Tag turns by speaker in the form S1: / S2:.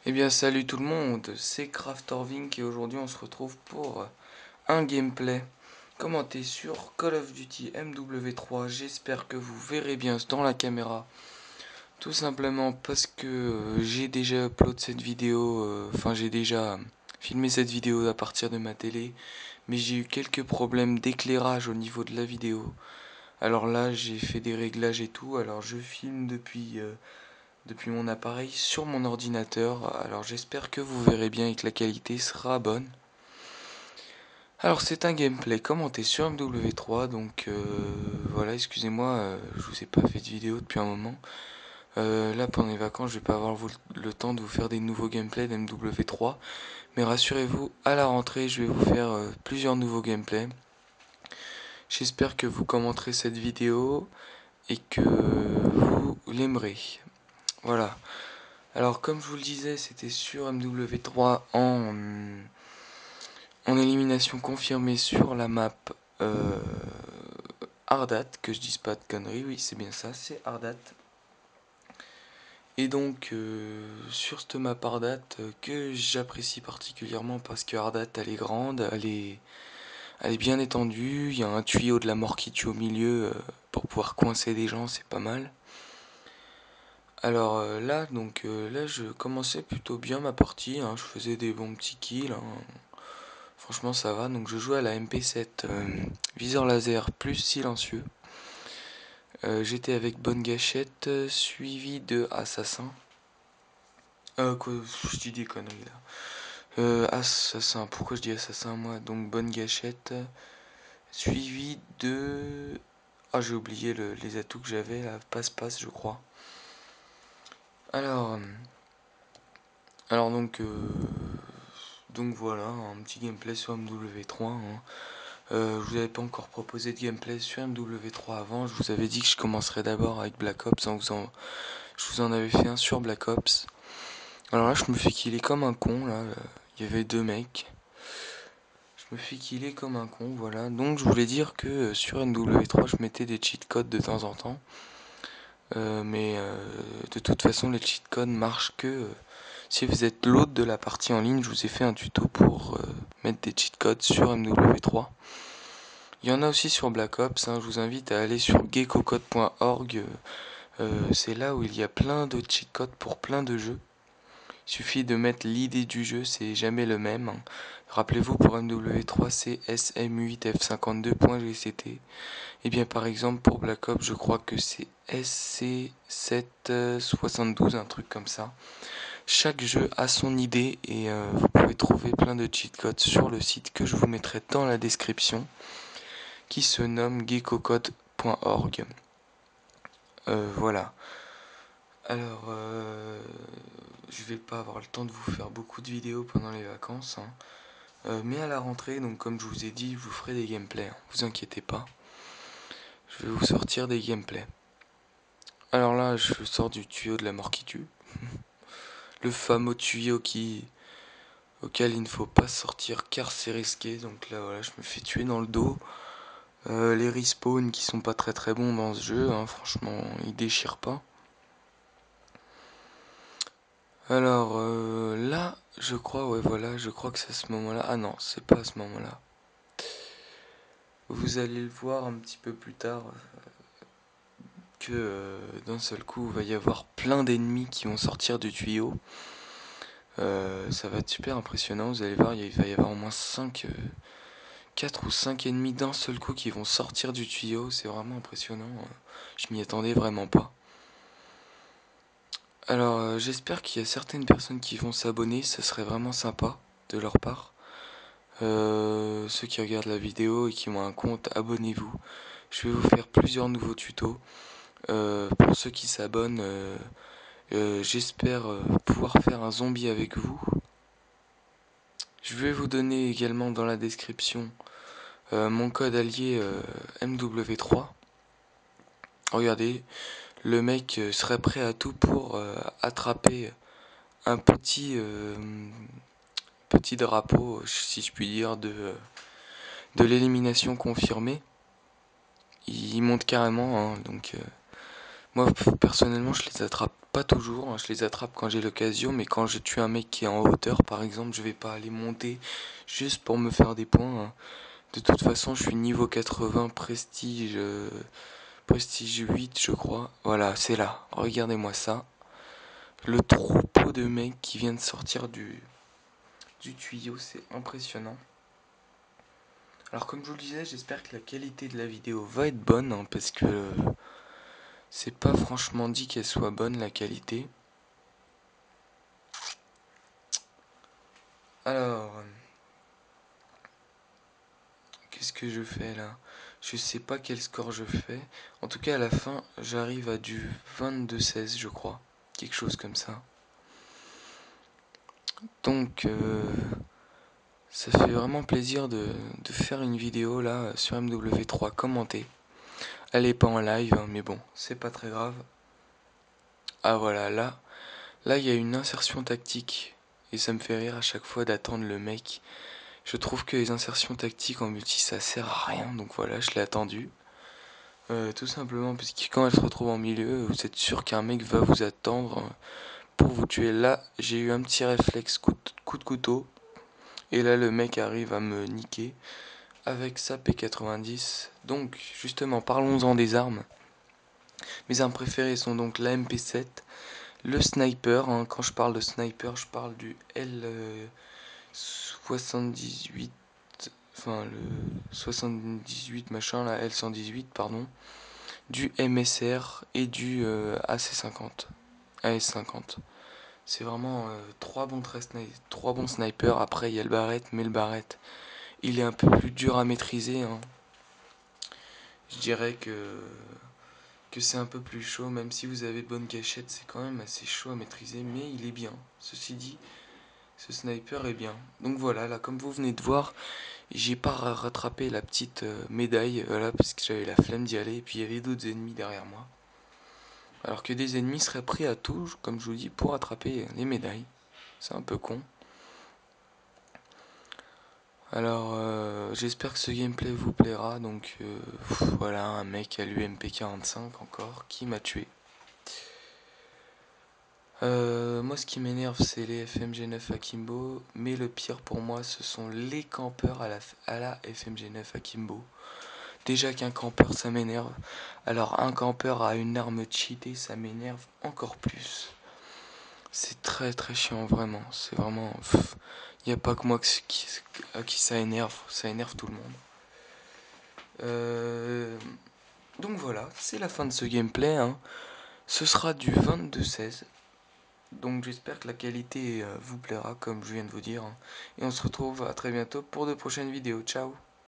S1: Eh bien salut tout le monde, c'est Craftorvink et aujourd'hui on se retrouve pour un gameplay commenté sur Call of Duty MW3. J'espère que vous verrez bien dans la caméra. Tout simplement parce que j'ai déjà upload cette vidéo, j'ai déjà filmé cette vidéo à partir de ma télé. Mais j'ai eu quelques problèmes d'éclairage au niveau de la vidéo. Alors là j'ai fait des réglages et tout, alors je filme depuis mon appareil sur mon ordinateur. Alors j'espère que vous verrez bien et que la qualité sera bonne. Alors c'est un gameplay commenté sur MW3, donc voilà, excusez-moi, je vous ai pas fait de vidéo depuis un moment. Là pendant les vacances je vais pas avoir le temps de vous faire des nouveaux gameplays d'MW3. Mais rassurez-vous, à la rentrée je vais vous faire plusieurs nouveaux gameplays. J'espère que vous commenterez cette vidéo et que vous l'aimerez. Voilà. Alors comme je vous le disais, c'était sur MW3 en élimination confirmée sur la map Ardat, que je dise pas de conneries, oui c'est bien ça, c'est Ardat. Et donc sur cette map Ardat que j'apprécie particulièrement parce que Ardat elle est grande, elle est bien étendue, il y a un tuyau de la mort qui tue au milieu pour pouvoir coincer des gens, c'est pas mal. Alors là je commençais plutôt bien ma partie, hein, je faisais des bons petits kills, hein. Franchement ça va, donc je joue à la MP7 viseur laser plus silencieux. J'étais avec bonne gâchette suivi de assassin. Quoi, je dis des conneries là. Assassin, pourquoi je dis assassin moi? Donc bonne gâchette suivi de... Ah j'ai oublié les atouts que j'avais, là, passe-passe je crois. Alors, alors donc voilà, un petit gameplay sur MW3. Hein. Je vous avais pas encore proposé de gameplay sur MW3 avant. Je vous avais dit que je commencerais d'abord avec Black Ops. Je vous en avais fait un sur Black Ops. Alors là, je me fais killer comme un con. Là, il y avait deux mecs. Je me fais killer comme un con. Voilà. Donc je voulais dire que sur MW3, je mettais des cheat codes de temps en temps. Mais de toute façon, les cheat codes marchent que si vous êtes l'hôte de la partie en ligne. Je vous ai fait un tuto pour mettre des cheat codes sur MW3. Il y en a aussi sur Black Ops, hein. Je vous invite à aller sur geckocode.org. C'est là où il y a plein de cheat codes pour plein de jeux. Il suffit de mettre l'idée du jeu, c'est jamais le même, hein. Rappelez-vous, pour MW3 c'est SM8F52.gct. Et bien par exemple pour Black Ops je crois que c'est SC772, un truc comme ça. Chaque jeu a son idée et vous pouvez trouver plein de cheat codes sur le site que je vous mettrai dans la description, qui se nomme geckocode.org. Voilà. Alors, je vais pas avoir le temps de vous faire beaucoup de vidéos pendant les vacances, hein. Mais à la rentrée, donc comme je vous ai dit, je vous ferai des gameplays, hein. Vous inquiétez pas. Je vais vous sortir des gameplays. Alors là, je sors du tuyau de la mort qui tue. Le fameux tuyau auquel il ne faut pas sortir car c'est risqué. Donc là, voilà, je me fais tuer dans le dos. Les respawns qui sont pas très très bons dans ce jeu, hein, franchement, ils déchirent pas. Alors là, je crois, ouais, voilà, je crois que c'est à ce moment-là. Ah non, c'est pas à ce moment-là. Vous allez le voir un petit peu plus tard que d'un seul coup, il va y avoir plein d'ennemis qui vont sortir du tuyau. Ça va être super impressionnant, vous allez voir, il va y avoir au moins 4 ou 5 ennemis d'un seul coup qui vont sortir du tuyau, c'est vraiment impressionnant. Je m'y attendais vraiment pas. Alors j'espère qu'il y a certaines personnes qui vont s'abonner, ça serait vraiment sympa de leur part. Ceux qui regardent la vidéo et qui ont un compte, abonnez-vous. Je vais vous faire plusieurs nouveaux tutos. Pour ceux qui s'abonnent, j'espère pouvoir faire un zombie avec vous. Je vais vous donner également dans la description mon code allié MW3. Regardez, le mec serait prêt à tout pour attraper un petit drapeau, si je puis dire, de l'élimination confirmée. Il monte carrément, hein, donc moi personnellement je les attrape pas toujours, hein, je les attrape quand j'ai l'occasion, mais quand je tue un mec qui est en hauteur par exemple, je vais pas aller monter juste pour me faire des points, hein. De toute façon, je suis niveau 80, prestige 8 je crois. Voilà, c'est là, regardez-moi ça. Le troupeau de mecs qui vient de sortir du tuyau, c'est impressionnant. Alors comme je vous le disais, j'espère que la qualité de la vidéo va être bonne, hein, parce que c'est pas franchement dit qu'elle soit bonne la qualité. Alors, qu'est-ce que je fais là? Je sais pas quel score je fais. En tout cas à la fin, j'arrive à du 22-16 je crois. Quelque chose comme ça. Donc ça fait vraiment plaisir de faire une vidéo là sur MW3 commentée. Elle est pas en live, hein, mais bon, c'est pas très grave. Ah voilà, là il y a une insertion tactique. Et ça me fait rire à chaque fois d'attendre le mec. Je trouve que les insertions tactiques en multi ça sert à rien, donc voilà, je l'ai attendu. Tout simplement parce que quand elle se retrouve en milieu, vous êtes sûr qu'un mec va vous attendre pour vous tuer. Là, j'ai eu un petit réflexe coup de couteau. Et là, le mec arrive à me niquer avec sa P90. Donc, justement, parlons-en des armes. Mes armes préférées sont donc la MP7, le sniper. Hein. Quand je parle de sniper, je parle du L78. Enfin, le 78 machin, la L118, pardon. Du MSR et du AC50. AS50. C'est vraiment trois bons snipers. Après, il y a le Barrett, mais le Barrett, il est un peu plus dur à maîtriser. Hein. Je dirais que c'est un peu plus chaud, même si vous avez de bonnes gâchettes, c'est quand même assez chaud à maîtriser, mais il est bien. Ceci dit, ce sniper est bien. Donc voilà, là, comme vous venez de voir, j'ai pas rattrapé la petite médaille, voilà, parce que j'avais la flemme d'y aller, et puis il y avait d'autres ennemis derrière moi. Alors que des ennemis seraient prêts à tout, comme je vous dis, pour attraper les médailles. C'est un peu con. Alors, j'espère que ce gameplay vous plaira. Donc, voilà, un mec à l'UMP45 encore qui m'a tué. Moi, ce qui m'énerve, c'est les FMG9 Akimbo. Mais le pire pour moi, ce sont les campeurs à la FMG9 Akimbo. Déjà qu'un campeur, ça m'énerve. Alors, un campeur à une arme cheatée, ça m'énerve encore plus. C'est très très chiant, vraiment. C'est vraiment. Il n'y a pas que moi à qui ça énerve tout le monde. Donc voilà, c'est la fin de ce gameplay. Hein. Ce sera du 22-16. Donc j'espère que la qualité vous plaira, comme je viens de vous dire. Hein. Et on se retrouve à très bientôt pour de prochaines vidéos. Ciao!